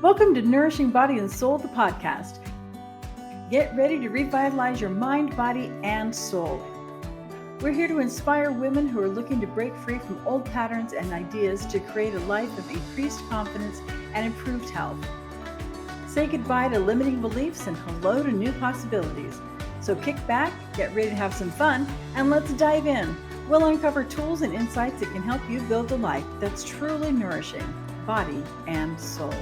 Welcome to Nourishing Body and Soul, the podcast. Get ready to revitalize your mind, body, and soul. We're here to inspire women who are looking to break free from old patterns and ideas to create a life of increased confidence and improved health. Say goodbye to limiting beliefs and hello to new possibilities. So kick back, get ready to have some fun, and let's dive in. We'll uncover tools and insights that can help you build a life that's truly nourishing, body and soul.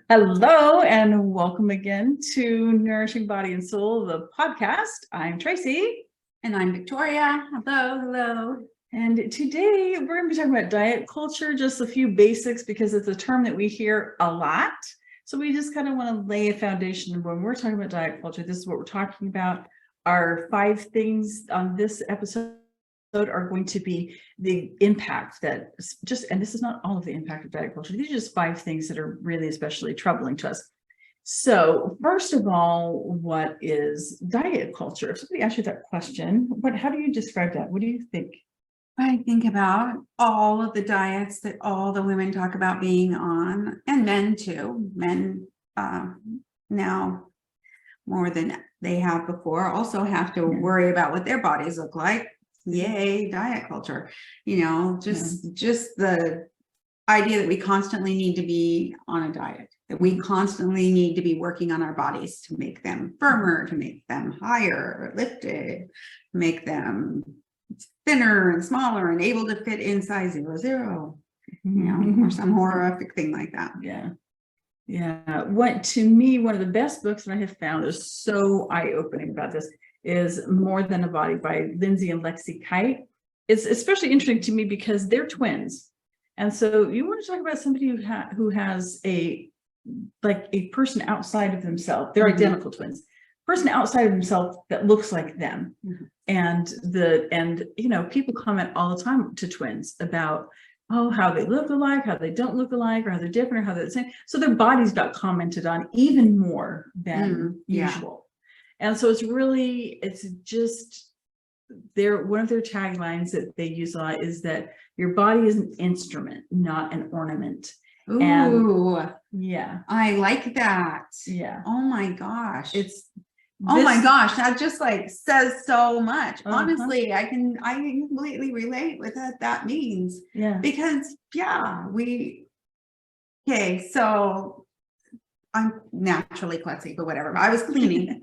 Hello, and welcome again to Nourishing Body and Soul, the podcast. I'm Tracy. And I'm Victoria. Hello. And today we're going to be talking about diet culture, just a few basics because it's a term that we hear a lot. So we just kind of want to lay a foundation when we're talking about diet culture. This is what we're talking about. Our 5 things on this episode are going to be the impact that and this is not all of the impact of diet culture. These are just 5 things that are really especially troubling to us. So first of all, what is diet culture? If somebody asked you that question, how do you describe that? What do you think? I think about all of the diets that all the women talk about being on, and men too. Men now more than they have before also have to worry about what their bodies look like. Yay, diet culture. Just the idea that we constantly need to be on a diet, that we constantly need to be working on our bodies to make them firmer, to make them higher, lifted, make them thinner and smaller and able to fit in size 0, or some horrific thing like that. Yeah. What to me, one of the best books that I have found is so eye-opening about this is More Than a Body by Lindsay and Lexi Kite. It's especially interesting to me because they're twins. And so you want to talk about somebody who has a person outside of themselves. They're identical twins. Person outside of themselves that looks like them. And people comment all the time to twins about how they look alike, how they don't look alike, or how they're different, or how they're the same. So their bodies got commented on even more than usual. And so it's just one of their taglines that they use a lot is that your body is an instrument, not an ornament. Ooh, yeah. I like that. Yeah. Oh my gosh. My gosh, that just says so much. Honestly, I can completely relate with what that means. Yeah. Because so I'm naturally klutzy, but whatever. I was cleaning.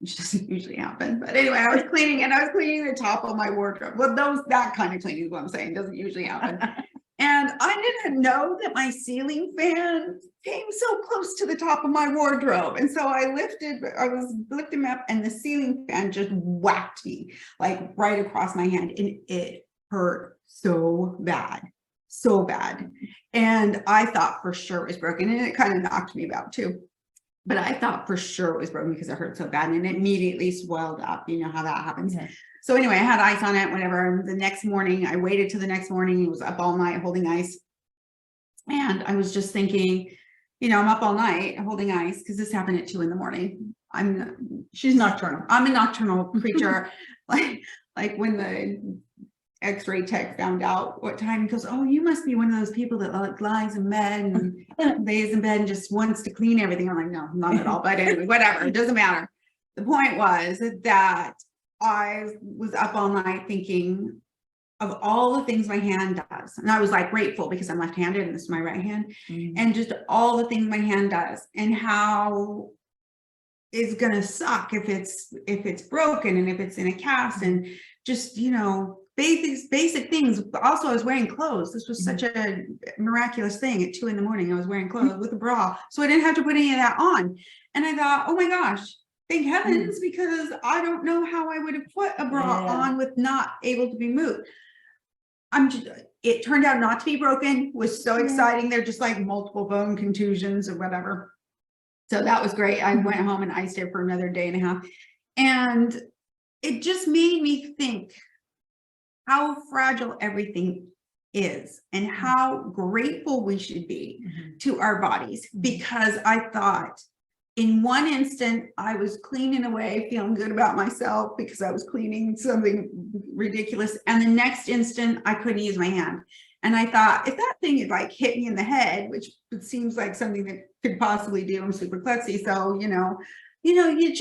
Which doesn't usually happen. But anyway, I was cleaning the top of my wardrobe. Well, that kind of cleaning is what I'm saying. Doesn't usually happen. And I didn't know that my ceiling fan came so close to the top of my wardrobe. And so I was lifting up and the ceiling fan just whacked me right across my hand. And it hurt so bad. And I thought for sure it was broken. And it kind of knocked me about too. But I thought for sure it was broken because it hurt so bad and it immediately swelled up. You know how that happens. Yeah. So anyway, I had ice on it, whatever. The next morning, I waited till the next morning. It was up all night holding ice. And I was just thinking, I'm up all night holding ice because this happened at 2 a.m. She's nocturnal. I'm a nocturnal creature. like when the X-ray tech found out what time, he goes, "Oh, you must be one of those people that lies in bed and lays in bed and just wants to clean everything." I'm like, no, not at all. But anyway, whatever, it doesn't matter. The point was that I was up all night thinking of all the things my hand does. And I was grateful because I'm left-handed and this is my right hand. And just all the things my hand does and how it's going to suck if it's broken and if it's in a cast and just, basic things. Also, I was wearing clothes. This was such a miraculous thing. At 2 a.m, I was wearing clothes with a bra, so I didn't have to put any of that on. And I thought, oh my gosh, thank heavens, because I don't know how I would have put a bra on with not able to be moved. It turned out not to be broken. Was so exciting. They're just multiple bone contusions or whatever. So that was great. I went home and iced it for another day and a half, and it just made me think how fragile everything is and how grateful we should be to our bodies. Because I thought in one instant, I was cleaning away, feeling good about myself because I was cleaning something ridiculous. And the next instant, I couldn't use my hand. And I thought, if that thing had like hit me in the head, which it seems like something that could possibly do, I'm super klutzy. So, you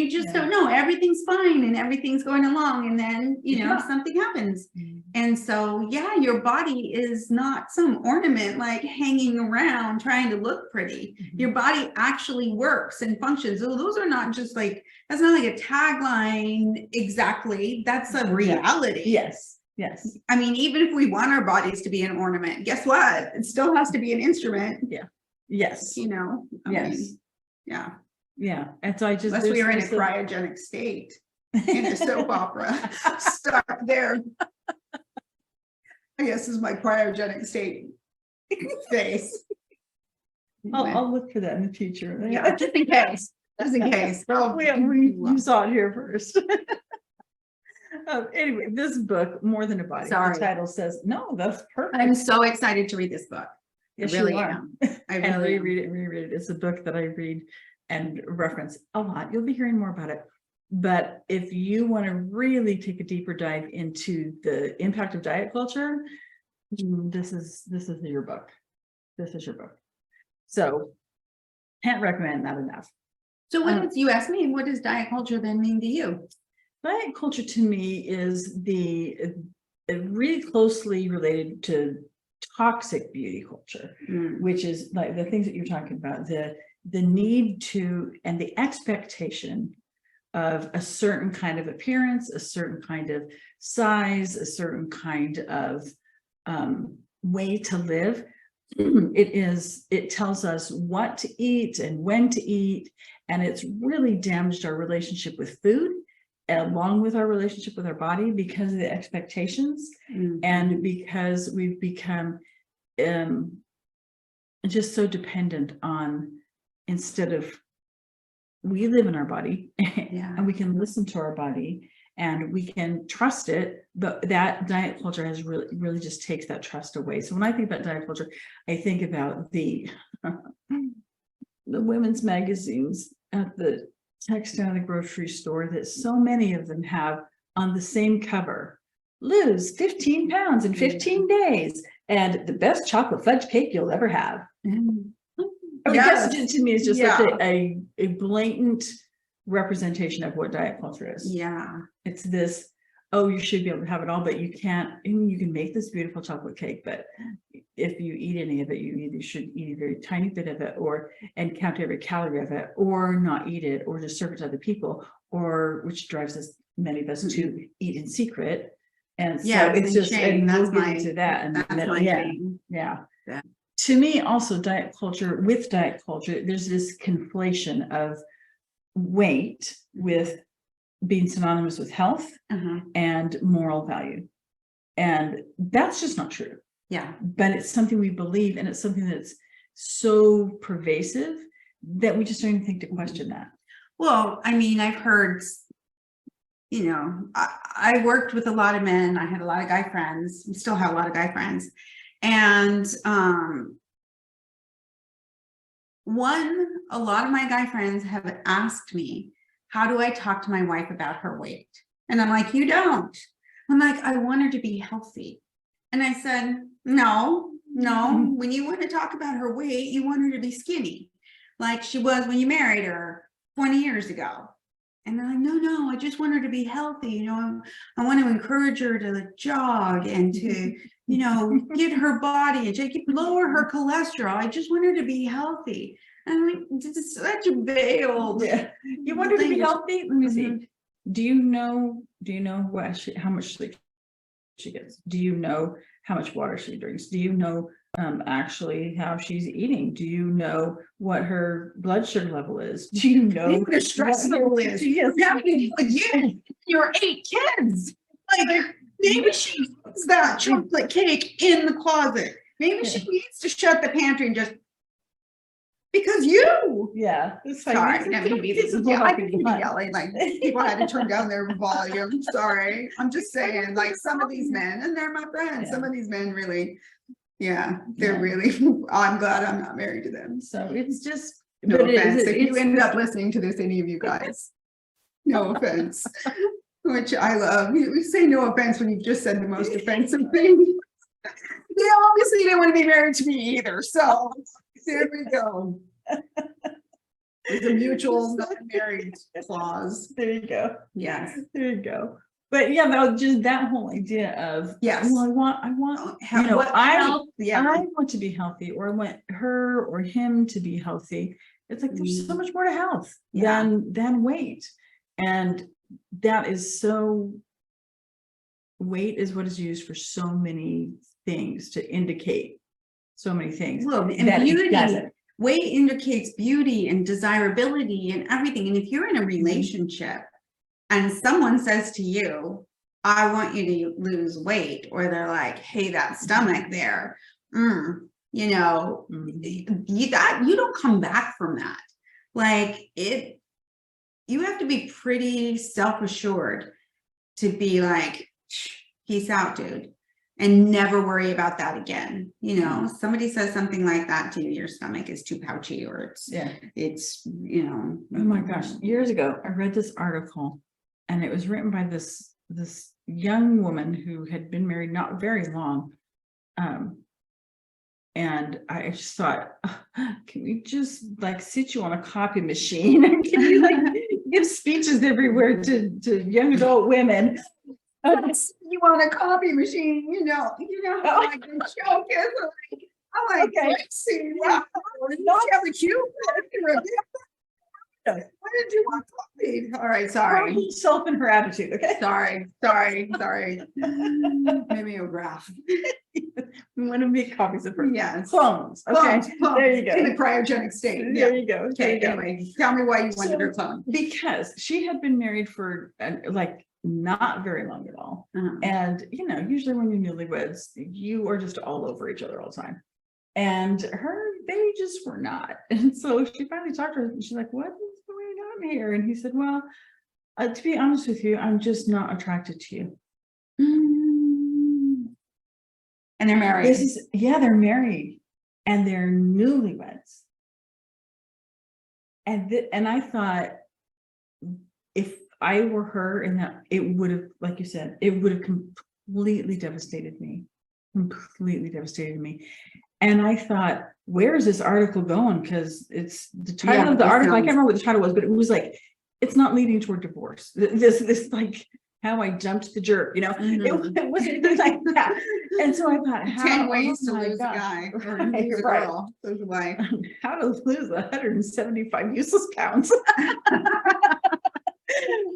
just don't know. Everything's fine and everything's going along. And then, something happens. And so, yeah, your body is not some ornament like hanging around trying to look pretty. Your body actually works and functions. So those are not just like, that's not like a tagline exactly. That's a reality. Yes. I mean, even if we want our bodies to be an ornament, guess what? It still has to be an instrument. Yeah. Yes. I mean, yeah. Yeah. And so Unless we are in a cryogenic state in a soap opera, stuck there. I guess this is my cryogenic state face. I'll look for that in the future. Yeah, just in case. Just in case. Oh, you saw it here first. Anyway, this book, More Than a Body. Sorry. The title says, no, that's perfect. I'm so excited to read this book. Yes, I really you are. am. I And really reread it and reread it. It's a book that I read and reference a lot. You'll be hearing more about it. But if you want to really take a deeper dive into the impact of diet culture, this is your book. This is your book. So can't recommend that enough. So what does you ask me, what does diet culture then mean to you? Diet culture to me is really closely related to toxic beauty culture, which is like the things that you're talking about, the need to and the expectation of a certain kind of appearance, a certain kind of size, a certain kind of way to live. It tells us what to eat and when to eat, and it's really damaged our relationship with food along with our relationship with our body because of the expectations and because we've become just so dependent on, instead of we live in our body and we can listen to our body and we can trust it, but that diet culture has really just takes that trust away. So when I think about diet culture, I think about the women's magazines at the textile and the grocery store that so many of them have on the same cover: lose 15 pounds in 15 days and the best chocolate fudge cake you'll ever have. Because to me, it's just such a blatant representation of what diet culture is. Yeah. It's this, oh, you should be able to have it all, but you can't. I mean, you can make this beautiful chocolate cake, but if you eat any of it, you either should eat a very tiny bit of it and count every calorie of it, or not eat it, or just serve it to other people, or which drives us, many of us, to eat in secret. And so it's just, and we'll get into that. And to me, also diet culture, there's this conflation of weight with being synonymous with health and moral value. And that's just not true. Yeah. But it's something we believe, and it's something that's so pervasive that we just don't even think to question that. Well, I mean, I've heard, I worked with a lot of men. I had a lot of guy friends, still have a lot of guy friends. And a lot of my guy friends have asked me, how do I talk to my wife about her weight? And I'm like, you don't. I'm like, I want her to be healthy. And I said, no, when you want to talk about her weight, you want her to be skinny, like she was when you married her 20 years ago. And they're like, no, I just want her to be healthy. I want to encourage her to jog and to, get her body and lower her cholesterol. I just want her to be healthy. And I'm like, this is such a veiled. Yeah. You want her to be healthy? Let me see. Do you know how much sleep she gets? Do you know how much water she drinks? Do you know actually how she's eating? Do you know what her blood sugar level is? Do you know what her stress level is? You're 8 kids. Like maybe she eats that chocolate cake in the closet. Maybe she needs to shut the pantry and just because you. Yeah. Sorry. I didn't be yelling. Like people had to turn down their volume. Sorry. I'm just saying, like some of these men, and they're my friends. Yeah. Some of these men really, they're really. I'm glad I'm not married to them. So it's just No But offense. If you it's ended up listening to this, any of you guys, no offense. Which I love. You say no offense when you've just said the most offensive thing. They obviously didn't want to be married to me either. So there we go. It's a mutual non-marriage clause. there you go. Yes. There you go. But yeah, no, just that whole idea of Yes. well, I want, you know, I want to be healthy, or I want her or him to be healthy. It's like there's so much more to health than weight. And that is so, weight is what is used for so many things to indicate so many things. Well, and that it beauty, doesn't. weight indicates beauty and desirability and everything. And if you're in a relationship and someone says to you, I want you to lose weight, or they're like, hey, that stomach there, you know, you don't come back from that. Like you have to be pretty self-assured to be like, peace out, dude, and never worry about that again. You know, somebody says something like that to you, your stomach is too pouchy, or it's, you know. Oh my gosh, years ago, I read this article, and it was written by this young woman who had been married not very long. And I just thought, can we just like sit you on a copy machine? And can you like give speeches everywhere to young adult women? You want a copy machine, you know how like the joke is. I'm like, okay, see, wow, not have a cute. Why did you want coffee? All right, sorry. Herself and her attitude. Okay, sorry. Mimeograph. We want to make copies of her. Yes. Clones. Okay, there you go. In the cryogenic state. There you go. Okay. Anyway, tell me why you wanted her clone. Because she had been married for like not very long at all, and you know, usually when you're newlyweds, you are just all over each other all the time. And they just were not. And so she finally talked to her, and she's like, "What is going on here?" And he said, "Well, to be honest with you, I'm just not attracted to you." And they're married. They're married, and they're newlyweds. And I thought, if I were her, and that it would have, like you said, it would have completely devastated me. And I thought, where is this article going? Because it's the title of the article. I can't remember what the title was, but it was like, it's not leading toward divorce. This like how I jumped the jerk, you know, it wasn't like that. And so I thought, 10 ways to lose a guy or lose a girl. How to lose 175 useless pounds.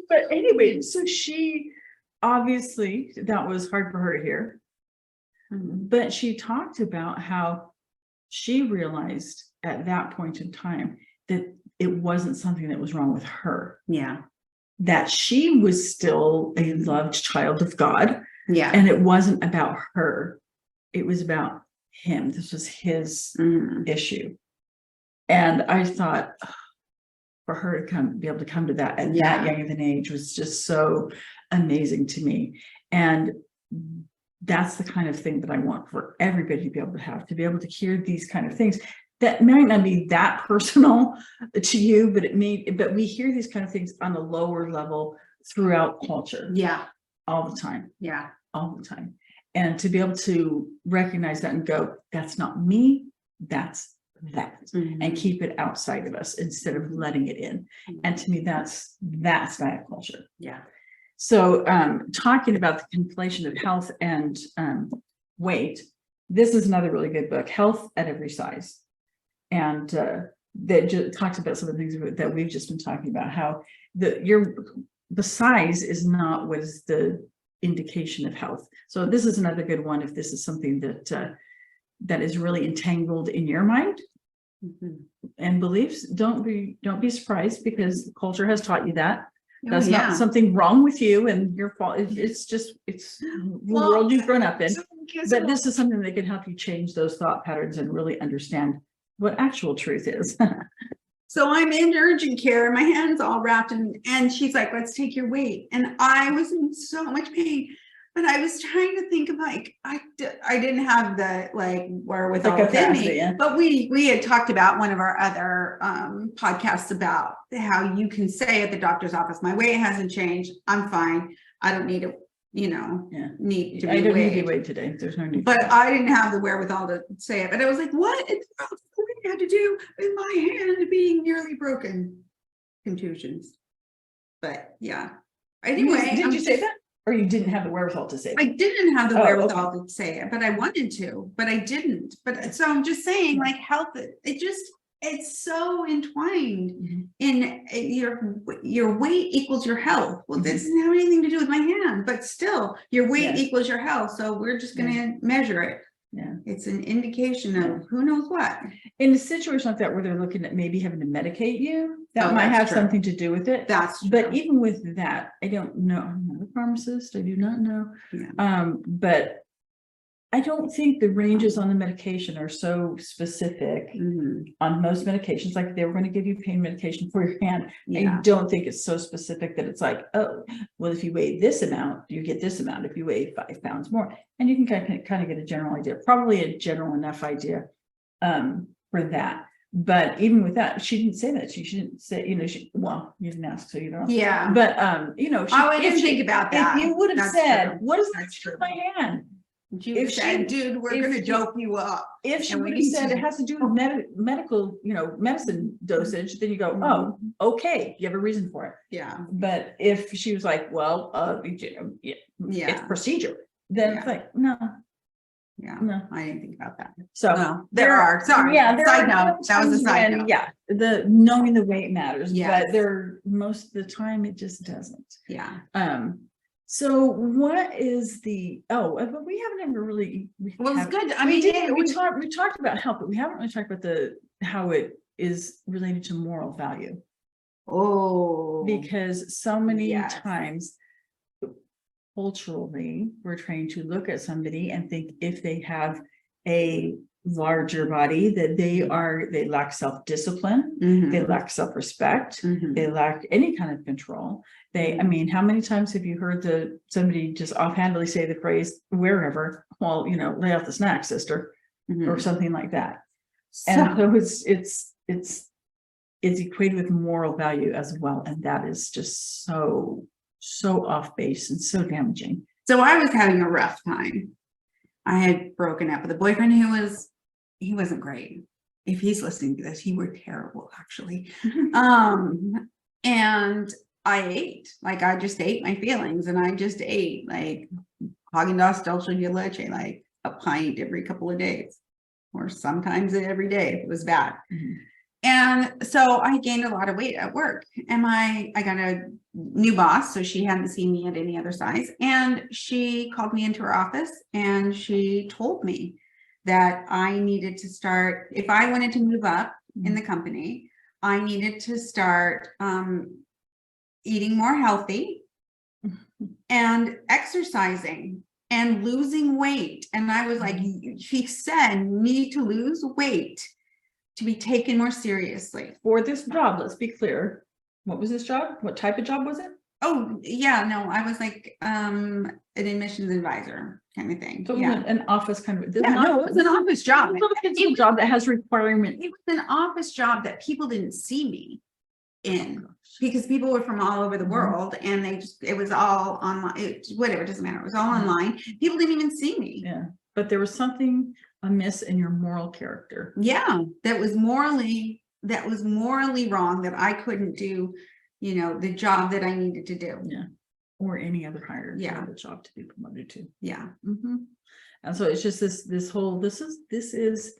But anyway, so she obviously, that was hard for her to hear. But she talked about how she realized at that point in time that it wasn't something that was wrong with her. Yeah. That she was still a loved child of God. Yeah. And it wasn't about her. It was about him. This was his issue. And I thought, for her to be able to come to that at that young of an age was just so amazing to me. And that's the kind of thing that I want for everybody to be able to hear these kind of things that might not be that personal to you, but we hear these kind of things on a lower level throughout culture. Yeah. All the time. Yeah. All the time. And to be able to recognize that and go, that's not me, that's that, and keep it outside of us instead of letting it in. And to me, that's diet culture. Yeah. So talking about the conflation of health and weight, this is another really good book, Health at Every Size. And that just talks about some of the things that we've just been talking about, how the size is not what is the indication of health. So this is another good one if this is something that is really entangled in your mind and beliefs. Don't be surprised, because culture has taught you that. That's not something wrong with you and your fault. It's the world you've grown up in. But this is something that can help you change those thought patterns and really understand what actual truth is. So I'm in urgent care, my hands all wrapped, and she's like, let's take your weight. And I was in so much pain. But I was trying to think of like, I didn't have the like wherewithal Like a within capacity, me, yeah. but we had talked about one of our other podcasts about how you can say at the doctor's office, my weight hasn't changed, I'm fine, I don't need to, you know, Yeah. need to I be don't need to be weighed. weighed today. There's no need. But for that. I didn't have the wherewithal to say it. But I was like, what in the world does the weight have to do with my hand being nearly broken? Contusions. But yeah. Anyway, did I'm you say just- that, or you didn't have the wherewithal to say I that? didn't have the Oh, wherewithal to say it, but I wanted to, but I didn't. But so I'm just saying, like, health, it's so entwined Mhm. in your weight equals your health. Well, this doesn't have anything to do with my hand, but still, your weight Yeah. equals your health. So we're just gonna measure it. Yeah. It's an indication of who knows what. In a situation like that where they're looking at maybe having to medicate you, that Oh, might that's have true. something to do with it. That's true. But even with that, I don't know. I'm not a pharmacist. I do not know. Yeah. But I don't think the ranges on the medication are so specific on most medications. Like they were going to give you pain medication for your hand. Yeah. I don't think it's so specific that it's like, oh, well, if you weigh this amount, you get this amount. If you weigh 5 pounds more, and you can kind of get a general idea, probably a general enough idea for that. But even with that, she didn't say that. She didn't say, you know, well, you didn't ask, so you don't know. Yeah. But you know, I didn't think about that. If you would have That's said, true. what is That's true. my hand? If she said, dude, we're gonna dope you up. If she And we would have need said to- it has to do with medical, you know, medicine dosage, then you go, oh, okay, you have a reason for it. Yeah. But if she was like, well, it's procedure, then it's like, no, Yeah. no. I didn't think about that. So Well, there are, sorry. Yeah, there Side are note. That was a times side when, note. yeah, the knowing the weight matters, Yes. but there most of the time it just doesn't. Yeah. So what is but we haven't ever really Well, it's good. I we mean, did we talked about health, but we haven't really talked about how it is related to moral value. Oh, Because so many Yes. times culturally we're trained to look at somebody and think if they have a larger body that they lack self-discipline, they lack self-respect, they lack any kind of control. I mean, how many times have you heard somebody just offhandedly say the phrase wherever, well, you know, lay off the snack, sister, or something like that. And so it's equated with moral value as well. And that is just so off base and so damaging. So I was having a rough time. I had broken up with a boyfriend he wasn't great. If he's listening to this, he were terrible, actually. And I ate, like I just ate my feelings, and I just ate like Haagen-Dazs dulce de leche, like a pint every couple of days, or sometimes every day if it was bad. And so I gained a lot of weight at work, and I got a new boss. So she hadn't seen me at any other size. And she called me into her office and she told me that I needed to start, if I wanted to move up in the company, I needed to start eating more healthy and exercising and losing weight. And I was like, she said, you need to lose weight to be taken more seriously. For this job, let's be clear. What was this job? What type of job was it? Oh, yeah, no, I was like an admissions advisor kind of thing. So Yeah. an office kind of. Yeah, no, it was an office job. It's a job that has requirement. It was an office job that people didn't see me in, because people were from all over the world, and it was all online. Whatever, it doesn't matter. It was all online. People didn't even see me. Yeah, but there was something amiss in your moral character. Yeah, that was morally wrong, that I couldn't do, you know, the job that I needed to do. Yeah, or any other higher job to be promoted to. Yeah. And so it's just this is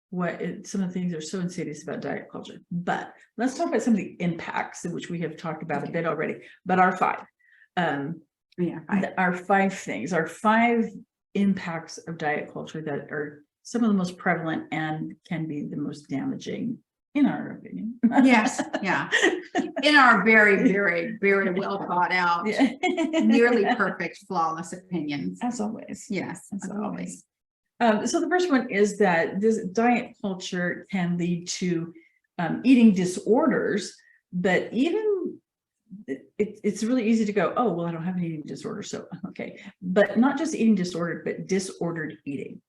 what some of the things are so insidious about diet culture. But let's talk about some of the impacts, which we have talked about a bit already, but our 5. Our 5 things, our 5 impacts of diet culture that are some of the most prevalent and can be the most damaging, in our opinion. Yes, yeah. In our very, very, very well thought out, nearly perfect, flawless opinions. As always. Yes, as always. So the first one is that this diet culture can lead to eating disorders, but even it's really easy to go, oh, well, I don't have an eating disorder, so okay. But not just eating disorder, but disordered eating.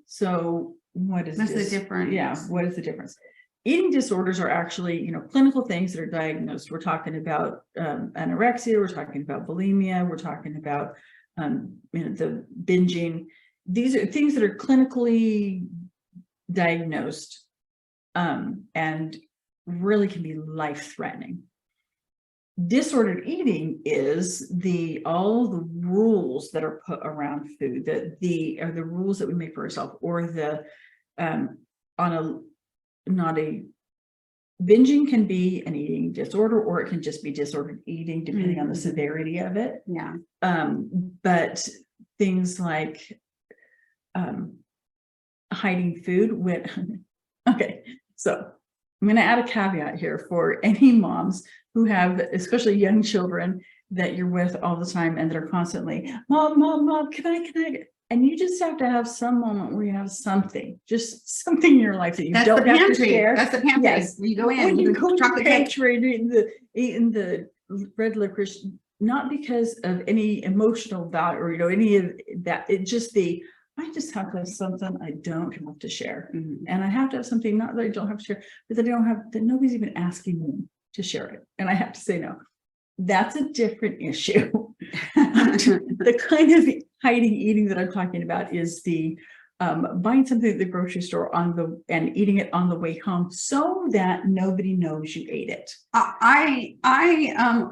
So what is What's the difference? Yeah, what is the difference? Eating disorders are actually, you know, clinical things that are diagnosed. We're talking about anorexia, we're talking about bulimia, we're talking about you know, the binging. These are things that are clinically diagnosed and really can be life-threatening. Disordered eating is all the rules that are put around food, that the rules that we make for ourselves, or the binging can be an eating disorder, or it can just be disordered eating, depending on the severity of it. Yeah. But things like hiding food okay, so I'm going to add a caveat here for any moms who have, especially young children that you're with all the time and that are constantly, mom, can I, and you just have to have some moment where you have something, just something in your life that you don't have to share. That's the pantry. Yes. You go in, When you go chocolate to the pantry and eating the red licorice, not because of any emotional value or, you know, any of that, it just I just have to have something I don't have to share. And I have to have something, not that I don't have to share, but that I don't have, that nobody's even asking me to share it. And I have to say no. That's a different issue. The kind of hiding eating that I'm talking about is the buying something at the grocery store and eating it on the way home so that nobody knows you ate it. I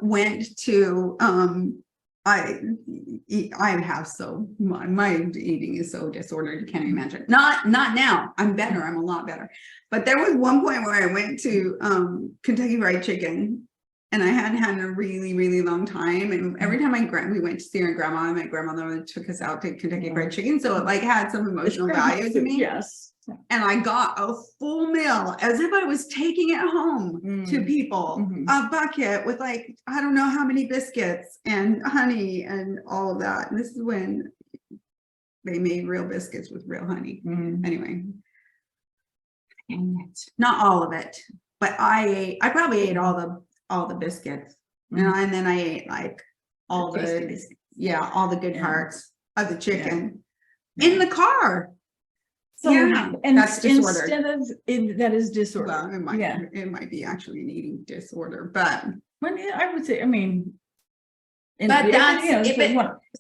went to I have my eating is so disordered, you can't imagine. Not now. I'm better. I'm a lot better. But there was one point where I went to Kentucky Fried Chicken, and I hadn't had in a really, really long time. And every time we went to see our grandma, and my grandmother took us out to Kentucky Fried Chicken, so it like had some emotional value to me. Yes. And I got a full meal as if I was taking it home to people, a bucket with like, I don't know how many biscuits and honey and all of that. And this is when they made real biscuits with real honey. Anyway, not all of it, but I probably ate all the biscuits. And then I ate like all the good parts of the chicken in the car. So, and that's disordered. That is disorder. Well, it might be actually an eating disorder, but I would say, I mean, but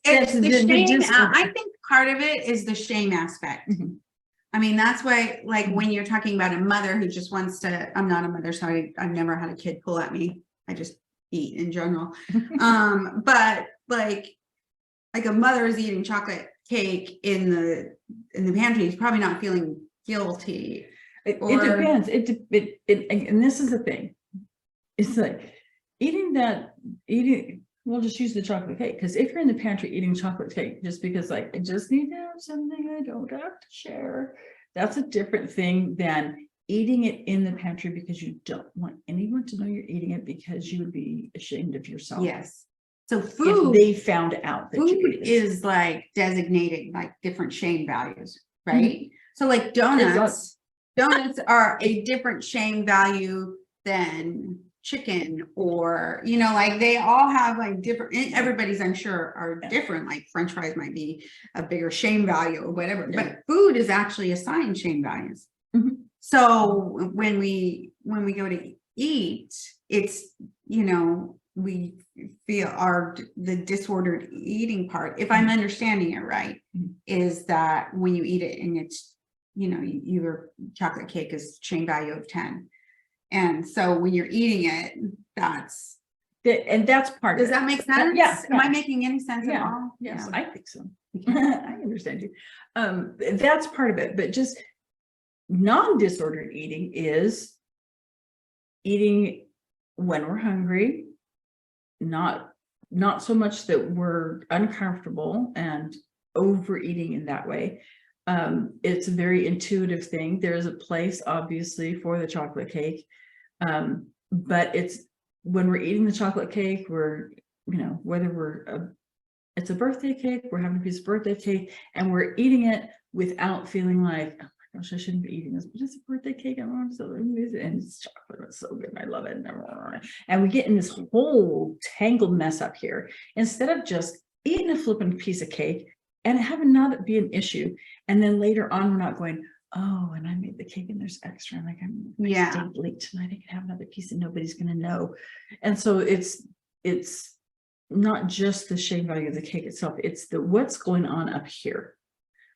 it's the shame. I think part of it is the shame aspect. I mean, that's why, like, when you're talking about a mother who just wants to, I'm not a mother, so I've never had a kid pull at me. I just eat in general. But like a mother is eating chocolate cake in the pantry, is probably not feeling guilty. It depends. And this is the thing. It's like we'll just use the chocolate cake, because if you're in the pantry eating chocolate cake just because like I just need to have something I don't have to share, that's a different thing than eating it in the pantry because you don't want anyone to know you're eating it, because you would be ashamed of yourself. Yes. So food, if they found out that food is like designated like different shame values, right? So like donuts are a different shame value than chicken, or, you know, like they all have like different, everybody's I'm sure are different, like French fries might be a bigger shame value or whatever, but food is actually assigned shame values. So when we go to eat, it's, you know, we feel the disordered eating part, if I'm understanding it right, is that when you eat it and it's, you know, your chocolate cake is shame value of 10. And so when you're eating it, that's part does that make sense? Am I making any sense at all? Yes, I think so. I understand you. That's part of it, but just non-disordered eating is eating when we're hungry, not so much that we're uncomfortable and overeating in that way. It's a very intuitive thing. There's a place obviously for the chocolate cake, but it's when we're eating the chocolate cake, we're, you know, whether it's a birthday cake, we're having a piece of birthday cake and we're eating it without feeling like, oh gosh, I shouldn't be eating this, but it's a birthday cake. I want to and it's chocolate. It's so good. I love it. And we get in this whole tangled mess up here instead of just eating a flipping piece of cake and having not be an issue. And then later on, we're not going, oh, and I made the cake and there's extra. And like, I stayed late tonight. I can have another piece and nobody's going to know. And so it's not just the shame value of the cake itself. It's the what's going on up here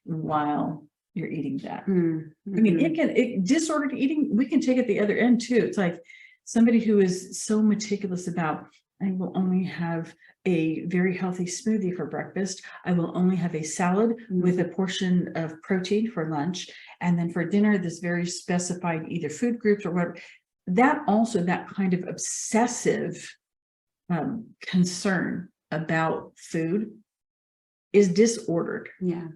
while you're eating that. Mm-hmm. I mean, disordered eating, we can take it the other end too. It's like somebody who is so meticulous about, I will only have a very healthy smoothie for breakfast. I will only have a salad with a portion of protein for lunch. And then for dinner, this very specified either food groups or whatever. That also, that kind of obsessive concern about food is disordered. Yeah.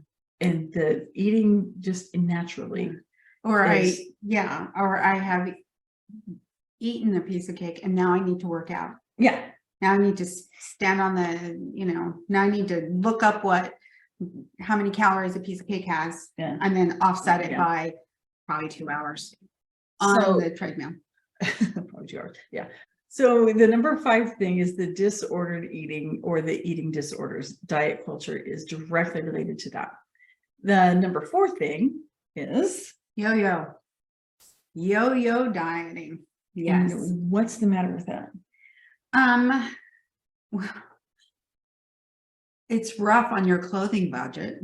And the eating just naturally. Or I have eaten a piece of cake and now I need to work out. Yeah. Now I need to stand on the, now I need to look up how many calories a piece of cake has and then offset it by probably 2 hours on the treadmill. Probably 2 hours. Yeah. So the number 5 thing is the disordered eating or the eating disorders. Diet culture is directly related to that. The number 4 thing is yo-yo dieting. Yes. And what's the matter with that? Well, it's rough on your clothing budget.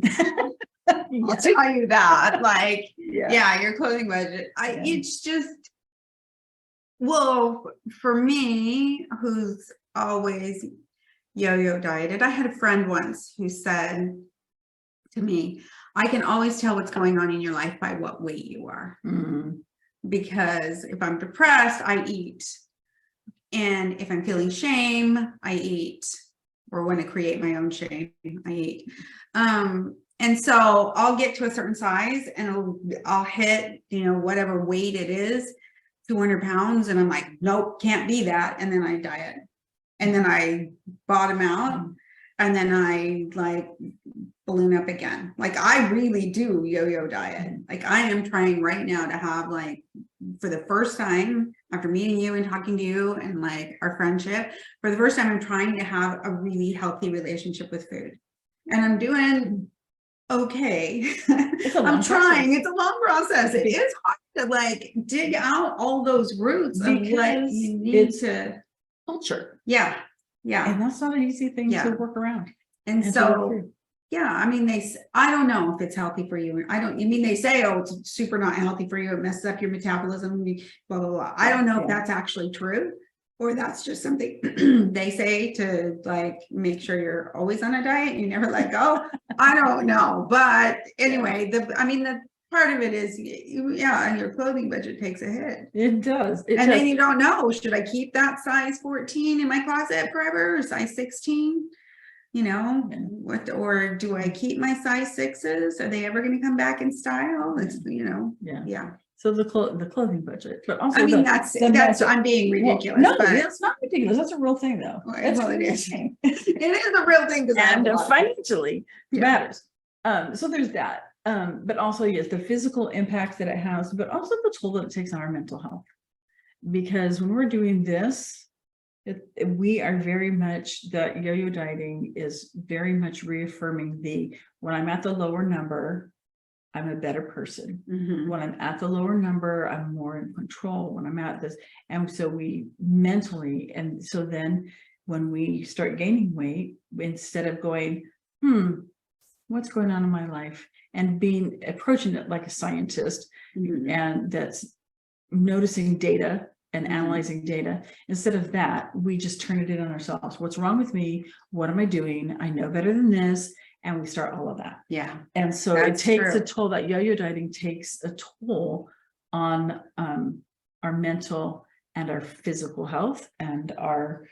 I'll tell you that. Like, your clothing budget. It's just, well, for me, who's always yo-yo dieted, I had a friend once who said to me, I can always tell what's going on in your life by what weight you are. Mm-hmm. Because if I'm depressed, I eat. And if I'm feeling shame, I eat. Or want to create my own shame, I eat. And so I'll get to a certain size and I'll hit, whatever weight it is, 200 pounds. And I'm like, nope, can't be that. And then I diet. And then I bottom out. And then I balloon up again. Like I really do yo-yo diet. Like I am trying right now to have for the first time after meeting you and talking to you and our friendship, for the first time, I'm trying to have a really healthy relationship with food and I'm doing okay. I'm trying. It's a long process. It is hard to dig out all those roots of what you need to culture. Yeah. And that's not an easy thing to work around. And so, I mean, I don't know if it's healthy for you. They say, oh, it's super not healthy for you. It messes up your metabolism, blah, blah, blah. I don't know if that's actually true or that's just something they say to make sure you're always on a diet. You never let go. I don't know. But anyway, the part of it is, and your clothing budget takes a hit. It does. Then you don't know, should I keep that size 14 in my closet forever or size 16? Or do I keep my size 6s? Are they ever going to come back in style? It's, So the clothing budget, but also that's I'm being ridiculous. Well, no, that's not ridiculous. That's a real thing, though. It is. It is a real thing, and financially matters. So there's that. But also, yes, the physical impact that it has, but also the toll that it takes on our mental health. Because when we're doing this, we are very much, the yo-yo dieting is very much reaffirming when I'm at the lower number, I'm a better person. Mm-hmm. When I'm at the lower number, I'm more in control when I'm at this. And so we mentally, and so then when we start gaining weight, instead of going, what's going on in my life? And approaching it like a scientist, and that's noticing data and analyzing data. Instead of that, we just turn it in on ourselves. What's wrong with me? What am I doing? I know better than this. And we start all of that. Yeah. And so it takes a toll. That yo-yo dieting takes a toll on our mental and our physical health and our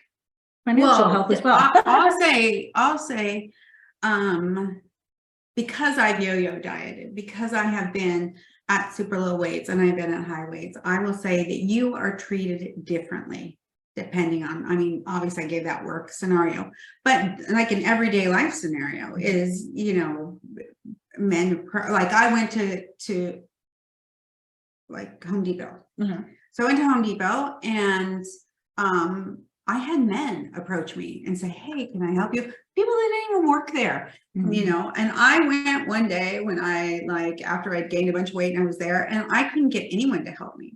financial health as well. I'll say, because I've yo-yo dieted, because I have been at super low weights and I've been at high weights, I will say that you are treated differently depending on, obviously I gave that work scenario, but an everyday life scenario is, men, I went to like Home Depot. Uh-huh. So I went to Home Depot and I had men approach me and say, hey, can I help you? People that didn't even work there, you know, and I went one day when after I'd gained a bunch of weight and I was there and I couldn't get anyone to help me.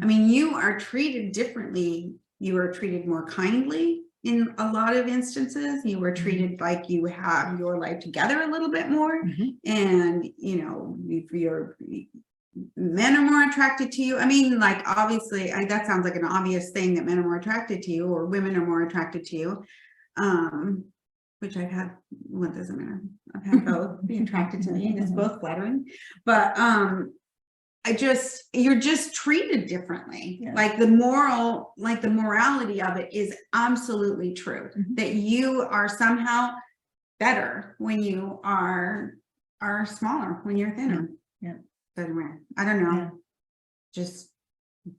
I mean, you are treated differently. You are treated more kindly in a lot of instances. You were treated like you have your life together a little bit more. And, you know, men are more attracted to you. I mean, like, obviously, that sounds like an obvious thing that men are more attracted to you or women are more attracted to you. Which I've had, well, it doesn't matter. I've had both be attracted to me and it's both flattering. But you're just treated differently. Yeah. Like the morality of it is absolutely true. That you are somehow better when you are smaller, when you're thinner. Yeah. But I don't know. Yeah. Just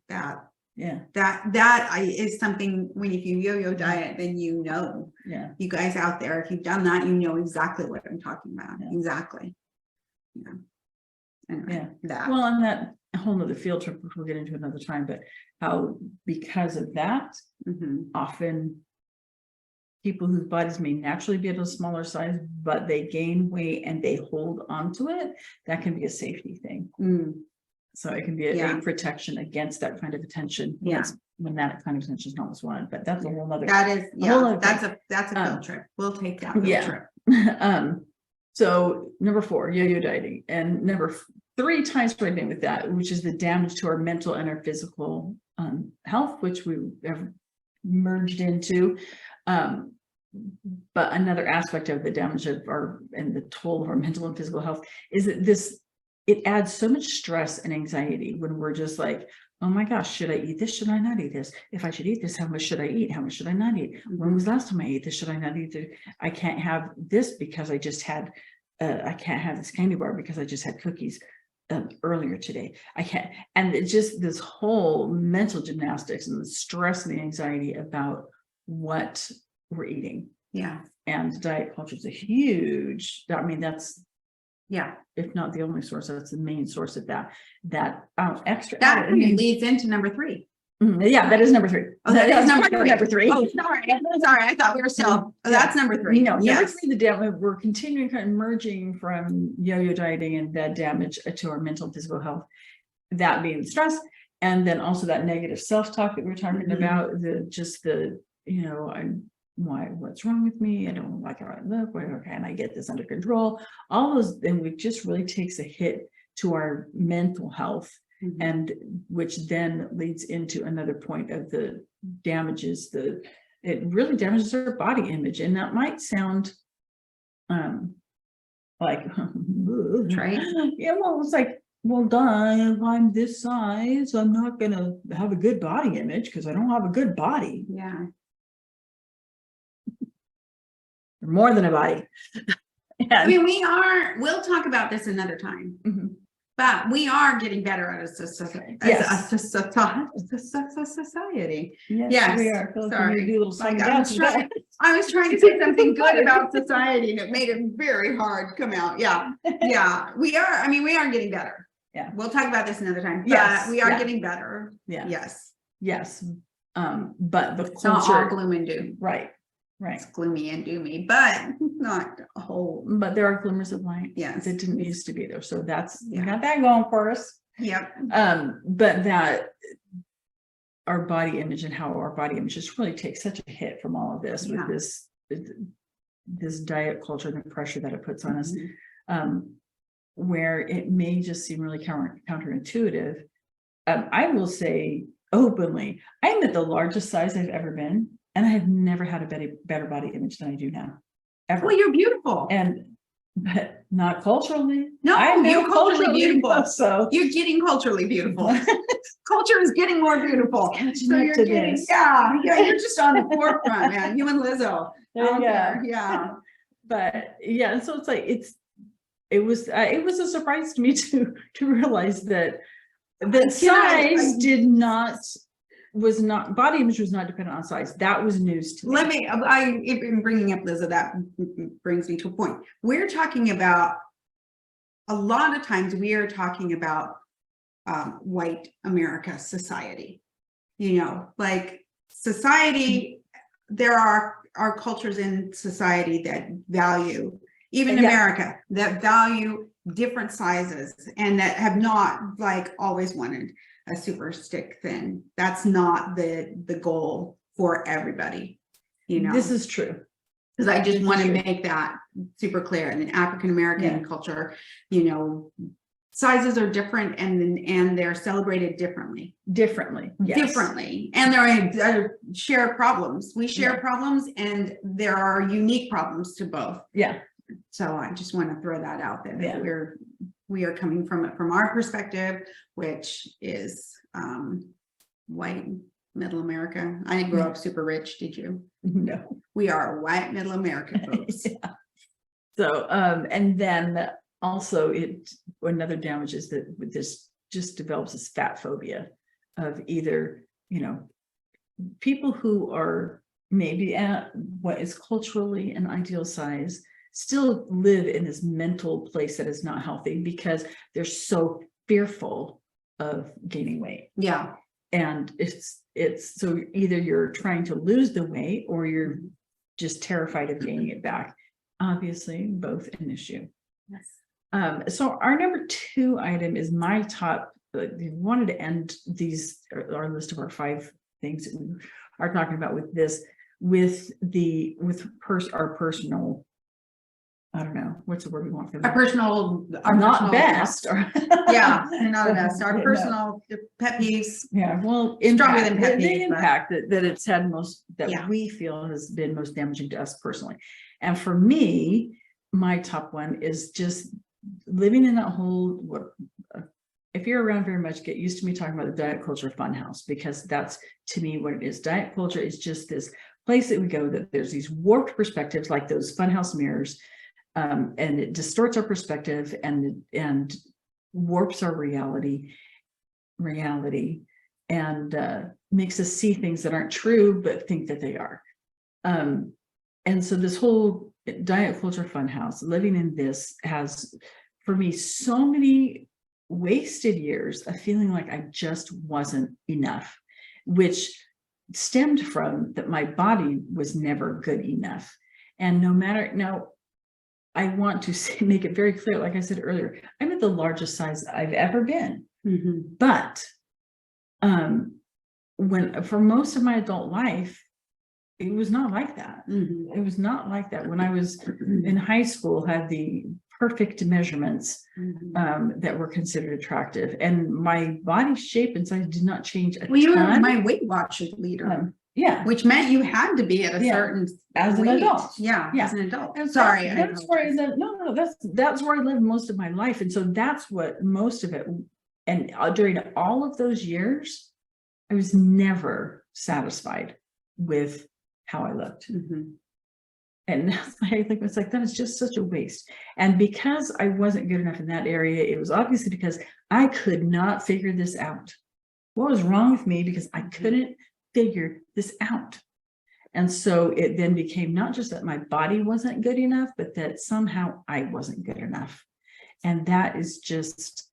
that. Yeah. That is something when if you yo-yo diet, then you know. Yeah. You guys out there, if you've done that, you know exactly what I'm talking about. Yeah. Exactly. Yeah. Anyway, yeah. That. Well, and that whole nother field trip, which we'll get into another time, but how because of that, often people whose bodies may naturally be at a smaller size, but they gain weight and they hold on to it, that can be a safety thing. So it can be a protection against that kind of attention. When that kind of attention is not what's wanted, but that's a whole nother. That is, that's a field trip. We'll take that field trip. So number 4, yo-yo dieting, and number 3 ties right in with that, which is the damage to our mental and our physical health, which we have merged into. But another aspect of the damage of and the toll of our mental and physical health is that it adds so much stress and anxiety when we're just like, oh my gosh, should I eat this? Should I not eat this? If I should eat this, how much should I eat? How much should I not eat? When was the last time I ate this? Should I not eat this? I can't have this because I just had, I can't have this candy bar because I just had cookies earlier today. I can't. And it's just this whole mental gymnastics and the stress and the anxiety about what we're eating. Yeah. And diet culture is a huge, I mean, that's, if not the only source, that's the main source of that extra. That leads into number 3. Yeah, that is number 3. Oh, that is number 3. Oh, sorry. I thought we were still. Oh, that's number 3. No, number 3, the damage. We're continuing kind of merging from yo-yo dieting and that damage to our mental and physical health. That being stress, and then also that negative self-talk that we're talking about. What's wrong with me? I don't like how I look. Where can I get this under control? All those, and it just really takes a hit to our mental health, and which then leads into another point of the damages. It really damages our body image, and that might sound like right? Yeah, well, it's like, well, duh, if I'm this size, I'm not gonna have a good body image because I don't have a good body. Yeah. More than a body. I mean, we'll talk about this another time, but we are getting better at a society. Yes, we are. Sorry. I was trying to say something good about society and it made it very hard come out. Yeah. Yeah, we are. I mean, we are getting better. Yeah. We'll talk about this another time. Yes. We are getting better. Yeah. Yes. Yes. But the culture. Not all gloom and doom. Right. Right. It's gloomy and doomy, but not a whole. But there are glimmers of light. Yes. It didn't used to be there. So that's, we got that going for us. Yep. But that our body image and how our body image just really takes such a hit from all of this with this diet culture and the pressure that it puts on us, where it may just seem really counterintuitive. I will say openly, I'm at the largest size I've ever been. And I have never had a better body image than I do now, ever. Well, you're beautiful. But not culturally. No, you're culturally beautiful. So you're getting culturally beautiful. Culture is getting more beautiful. So you're getting, you're just on the forefront, man. You and Lizzo. Yeah. But yeah, so it's like, it was a surprise to me to realize that the size body image was not dependent on size. That was news to me. I'm bringing up Lizzo, that brings me to a point. We're talking about, a lot of times we are talking about white America society. You know, like society, there are cultures in society that value, even America, that value different sizes and that have not like always wanted a super stick thin. That's not the goal for everybody, you know. This is true. Because I just want to make that super clear. In African American culture, you know, sizes are different and they're celebrated differently. Differently. And there are shared problems. We share problems and there are unique problems to both. Yeah. So I just want to throw that out there. Yeah. We are coming from it from our perspective, which is white middle America. I didn't grow up super rich, did you? No. We are white middle America folks. Yeah. So and then also another damage is that this just develops this fat phobia of either, you know, people who are maybe at what is culturally an ideal size still live in this mental place that is not healthy because they're so fearful of gaining weight. Yeah. And it's so either you're trying to lose the weight or you're just terrified of gaining it back. Obviously, both an issue. Yes. So our number 2 item is my top. We wanted to end our list of our 5 things that we are talking about with this, our personal. I don't know what's the word we want for that. Our personal, not best. Yeah, not best. Our personal pet peeves. Yeah, well, stronger than pet peeves. The impact that it's had we feel has been most damaging to us personally. And for me, my top one is just living in that whole. If you're around very much, get used to me talking about the diet culture funhouse, because that's to me what it is. Diet culture is just this place that we go that there's these warped perspectives like those funhouse mirrors. And it distorts our perspective and warps our reality and makes us see things that aren't true but think that they are. And so this whole diet culture funhouse, living in this, has for me so many wasted years of feeling like I just wasn't enough, which stemmed from that my body was never good enough. And no matter now, I want to make it very clear, like I said earlier, I'm at the largest size I've ever been. Mm-hmm. But when for most of my adult life, it was not like that. Mm-hmm. It was not like that. When I was in high school, had the perfect measurements that were considered attractive, and my body shape and size did not change a ton. You were my Weight Watchers leader. Yeah, which meant you had to be at a certain as weight. An adult. Yeah, as an adult. And sorry, that's where I lived. No, that's where I lived most of my life, and so that's what most of it. And during all of those years, I was never satisfied with how I looked. Mm-hmm. And I think it's like that is just such a waste. And because I wasn't good enough in that area, it was obviously because I could not figure this out. What was wrong with me? Because I couldn't figure this out. And so it then became not just that my body wasn't good enough, but that somehow I wasn't good enough. And that is just,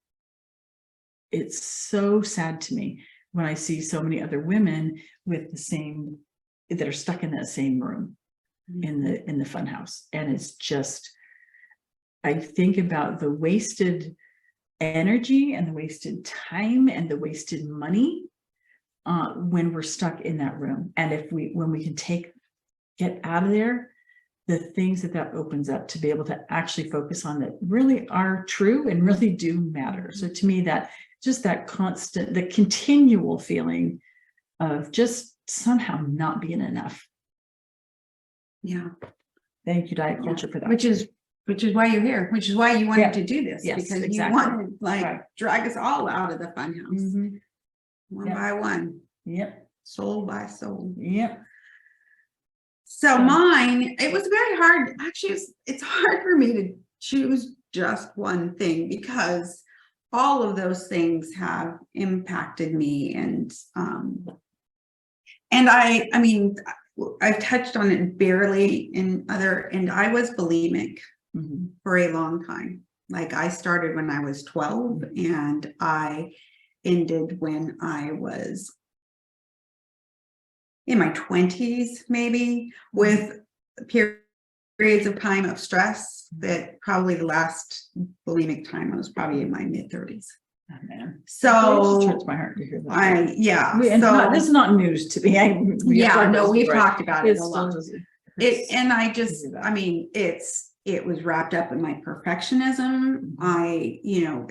it's so sad to me when I see so many other women with the same, that are stuck in that same room in the fun house. And it's just, I think about the wasted energy and the wasted time and the wasted money when we're stuck in that room. And when we can get out of there, the things that opens up to be able to actually focus on that really are true and really do matter. So to me, that just that constant, the continual feeling of just somehow not being enough. Yeah. Thank you, diet culture, for that. Which is why you're here, which is why you wanted to do this, yes, because exactly. You wanted to drag us all out of the fun house. One by one. Yep. Soul by soul. Yep. So mine, it was very hard. Actually, it's hard for me to choose just one thing because all of those things have impacted me. And I mean, I've touched on it barely and I was bulimic for a long time. Like I started when I was 12 and I ended when I was in my 20s, maybe, with periods of time of stress. That probably the last bulimic time I was probably in my mid-30s. Oh, man. It just So hurts my heart to hear that. This is not news to me. We've talked about it a lot. And I mean, it was wrapped up in my perfectionism.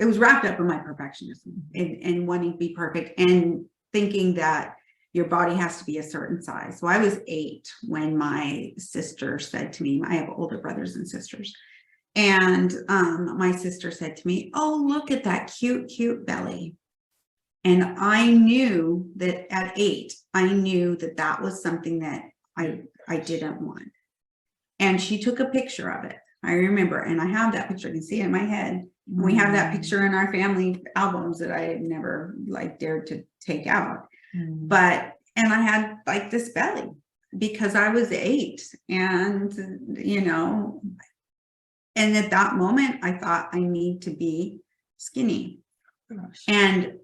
It was wrapped up in my perfectionism and wanting to be perfect and thinking that your body has to be a certain size. So I was 8 when my sister said to me, I have older brothers and sisters. And my sister said to me, oh, look at that cute, cute belly. And I knew that at 8, I knew that that was something that I didn't want. And she took a picture of it. I remember, and I have that picture. I can see it in my head. We have that picture in our family albums that I had never dared to take out. But, and I had this belly because I was 8 and, and at that moment I thought I need to be skinny. And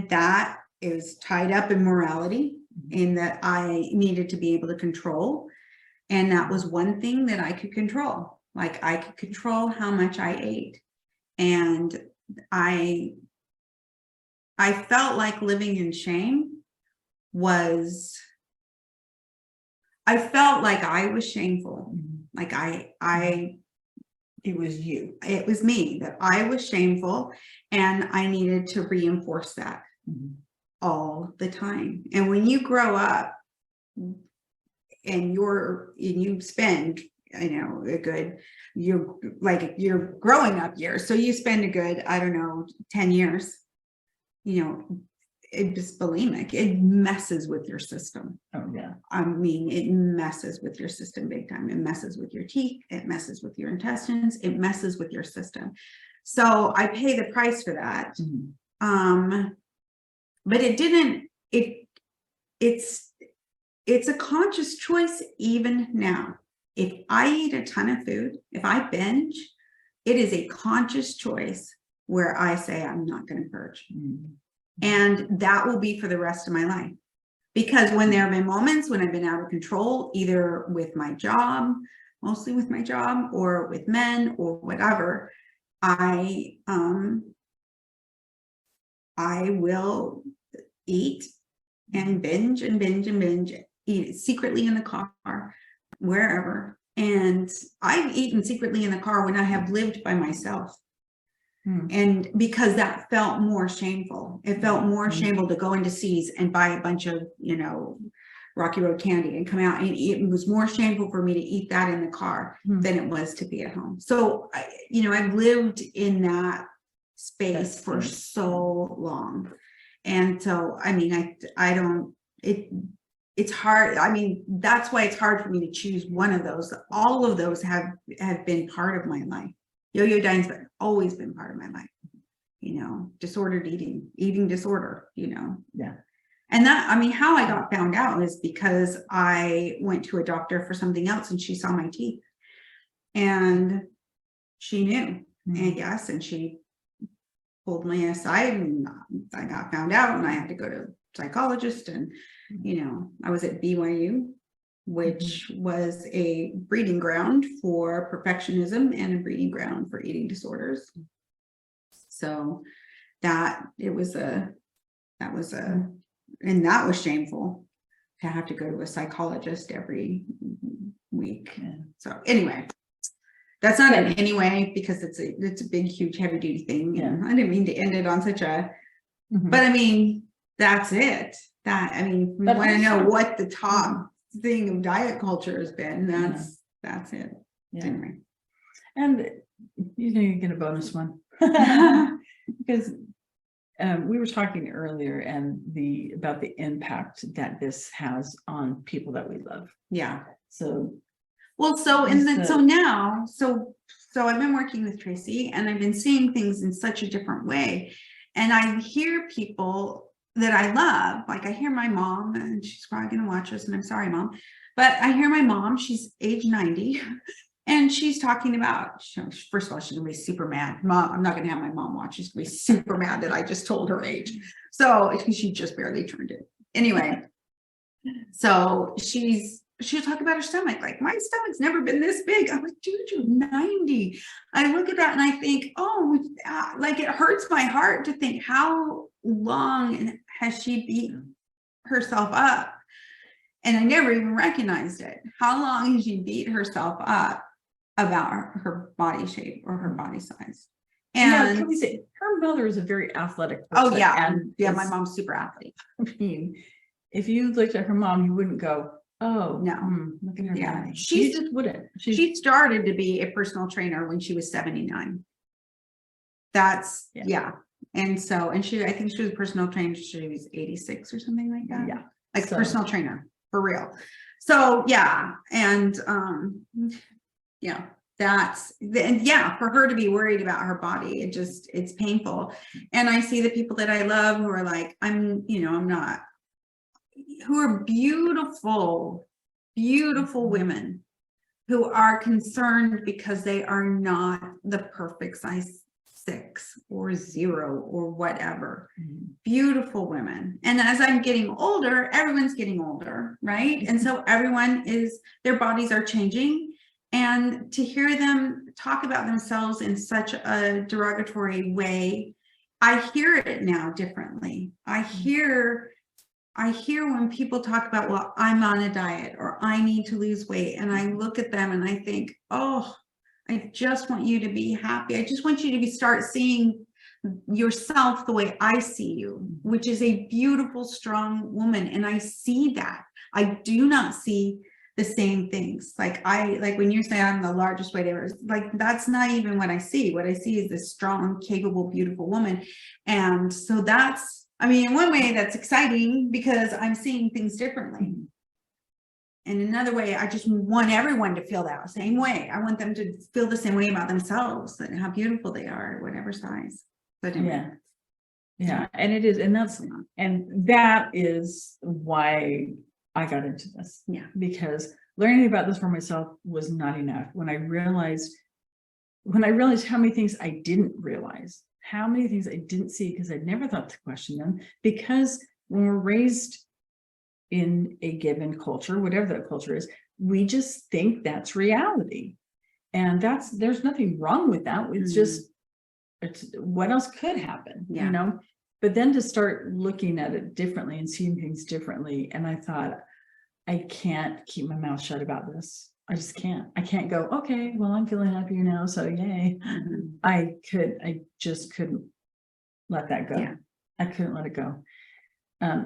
that is tied up in morality, in that I needed to be able to control. And that was one thing that I could control. I could control how much I ate. And I felt like living in shame I felt like I was shameful. It was you. It was me, that I was shameful, and I needed to reinforce that all the time. And when you grow up and you spend, your growing up years, so you spend a good, 10 years, it's bulimic. It messes with your system. Oh yeah. I mean, it messes with your system big time. It messes with your teeth. It messes with your intestines. It messes with your system. So I pay the price for that. But it didn't, it's a conscious choice even now. If I eat a ton of food, if I binge, it is a conscious choice where I say I'm not going to purge. And that will be for the rest of my life. Because when there have been moments when I've been out of control, either with my job, mostly with my job, or with men or whatever, I will eat and binge and binge and binge, eat it secretly in the car, wherever. And I've eaten secretly in the car when I have lived by myself. And because that felt more shameful. It felt more shameful to go into C's and buy a bunch of, Rocky Road candy and come out and eat. It was more shameful for me to eat that in the car than it was to be at home. So, I've lived in that space for so long. And so, I mean, it's hard. I mean, that's why it's hard for me to choose one of those. All of those have been part of my life. Yo-yo diet's always been part of my life, disordered eating disorder, Yeah. And that, how I got found out is because I went to a doctor for something else and she saw my teeth and she knew, I guess, and she pulled me aside and I got found out and I had to go to a psychologist and, I was at BYU, which was a breeding ground for perfectionism and a breeding ground for eating disorders. So that was shameful to have to go to a psychologist every week. Yeah. So anyway, that's not in any way because it's a big, huge, heavy duty thing. Yeah. And I didn't mean to end it on such a, but that's it. We want to know what the top thing of diet culture has been. That's it. Yeah. Anyway. And you get a bonus one because we were talking earlier about the impact that this has on people that we love. Yeah. So I've been working with Tracy and I've been seeing things in such a different way. And I hear people that I love, I hear my mom, and she's probably going to watch us, and I'm sorry, Mom, but I hear my mom, she's age 90, and she's talking about, first of all, she's going to be super mad. Mom, I'm not going to have my mom watch. She's going to be super mad that I just told her age. So she just barely turned it. Anyway, so she'll talk about her stomach. Like, my stomach's never been this big. I'm like, dude, you're 90. I look at that and I think, oh, like, it hurts my heart to think how long has she beat herself up? And I never even recognized it. How long has she beat herself up about her body shape or her body size? And can we say her mother is a very athletic person? Oh yeah, and yeah, my mom's super athlete. I mean, if you looked at her mom, you wouldn't go, oh no, look at her. Yeah, body. she just wouldn't. She started to be a personal trainer when she was 79. That's yeah. And so, and I think she was a personal trainer. She was 86 or something like that. Yeah, like personal trainer for real. So yeah, and yeah. For her to be worried about her body, it's painful. And I see the people that I love who are like, who are beautiful, beautiful women who are concerned because they are not the perfect size 6 or 0 or whatever. Beautiful women. And as I'm getting older, everyone's getting older, right? And so their bodies are changing. And to hear them talk about themselves in such a derogatory way, I hear it now differently. I hear when people talk about, well, I'm on a diet or I need to lose weight. And I look at them and I think, oh, I just want you to be happy. I just want you to start seeing yourself the way I see you, which is a beautiful, strong woman. And I see that. I do not see the same things. Like when you say I'm the largest weight ever, like, that's not even what I see. What I see is this strong, capable, beautiful woman. And so in one way that's exciting because I'm seeing things differently. In another way, I just want everyone to feel that same way. I want them to feel the same way about themselves and how beautiful they are, whatever size. But anyway. Yeah. And it is, and that is why I got into this. Yeah. Because learning about this for myself was not enough. When I realized how many things I didn't realize, how many things I didn't see because I'd never thought to question them. Because when we're raised in a given culture, whatever that culture is, we just think that's reality. And there's nothing wrong with that. It's what else could happen, But then to start looking at it differently and seeing things differently. And I thought, I can't keep my mouth shut about this. I just can't. I can't go, okay, well, I'm feeling happier now, so yay. I just couldn't let that go. Yeah. I couldn't let it go.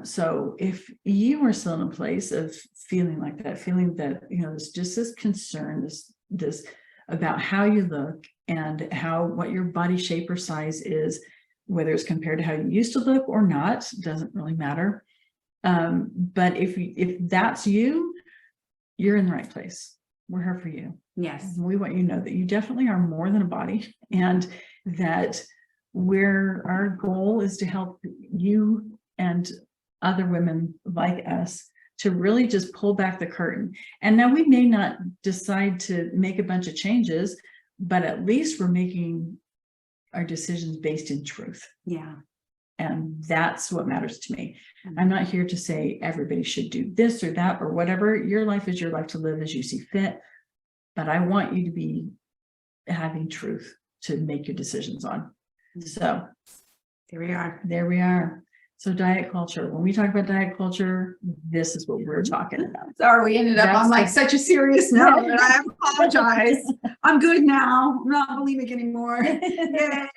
So if you are still in a place of feeling like that, feeling that, there's just this concern, this about how you look and what your body shape or size is, whether it's compared to how you used to look or not, doesn't really matter. But if that's you're in the right place. We're here for you. Yes. We want you to know that you definitely are more than a body, and that our goal is to help you and other women like us to really just pull back the curtain. And now we may not decide to make a bunch of changes, but at least we're making our decisions based in truth. Yeah. And that's what matters to me. I'm not here to say everybody should do this or that or whatever. Your life is your life to live as you see fit. But I want you to be having truth to make your decisions on. So there we are. So diet culture. When we talk about diet culture, this is what we're talking about. Sorry, we ended up on such a serious note, and I apologize. I'm good now. I'm not bulimic anymore. Yay.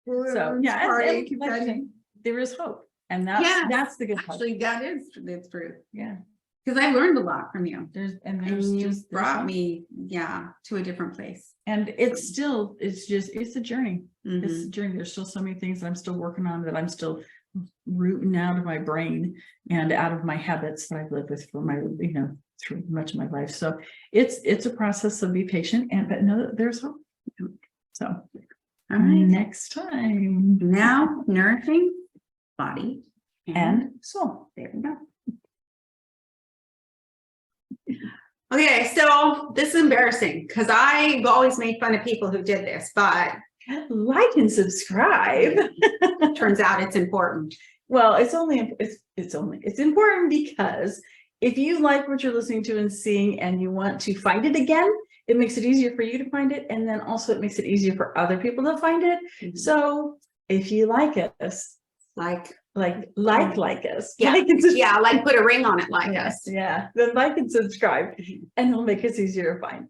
So there is hope, and that's the good part. Actually, that's true. Yeah, because I learned a lot from you. There's brought me to a different place. And it's a journey. It's a journey. There's still so many things that I'm still working on, that I'm still rooting out of my brain and out of my habits that I've lived with for my through much of my life. So it's a process. So be patient, but know that there's hope. So. All right. Next time. Now, nourishing body and soul. There we go. Okay, so this is embarrassing because I've always made fun of people who did this, but like and subscribe. Turns out it's important. Well, it's important because if you like what you're listening to and seeing and you want to find it again, it makes it easier for you to find it. And then also it makes it easier for other people to find it. So if you like us, like us. Yeah. Like and Yeah. Like put a ring on it like us. Yeah. Then like and subscribe and it'll make us easier to find.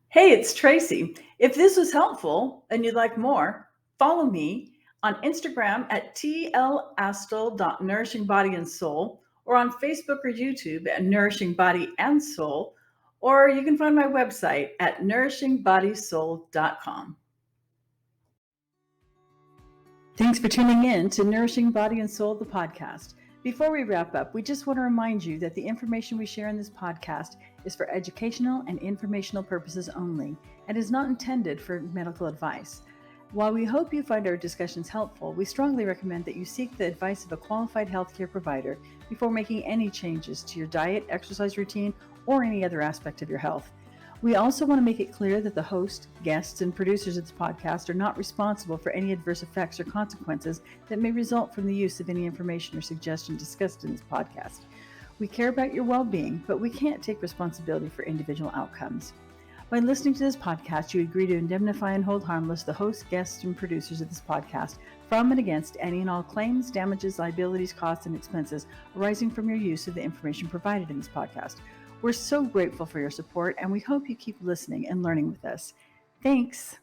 Hey, it's Tracy. If this was helpful and you'd like more, follow me on Instagram at tlastel.nourishingbodyansoul or on Facebook or YouTube at Nourishing Body and Soul, or you can find my website at nourishingbodysoul.com. Thanks for tuning in to Nourishing Body and Soul, the podcast. Before we wrap up, we just want to remind you that the information we share in this podcast is for educational and informational purposes only and is not intended for medical advice. While we hope you find our discussions helpful, we strongly recommend that you seek the advice of a qualified healthcare provider before making any changes to your diet, exercise routine, or any other aspect of your health. We also want to make it clear that the host, guests, and producers of this podcast are not responsible for any adverse effects or consequences that may result from the use of any information or suggestion discussed in this podcast. We care about your well-being, but we can't take responsibility for individual outcomes. By listening to this podcast, you agree to indemnify and hold harmless the hosts, guests, and producers of this podcast from and against any and all claims, damages, liabilities, costs, and expenses arising from your use of the information provided in this podcast. We're so grateful for your support, and we hope you keep listening and learning with us. Thanks.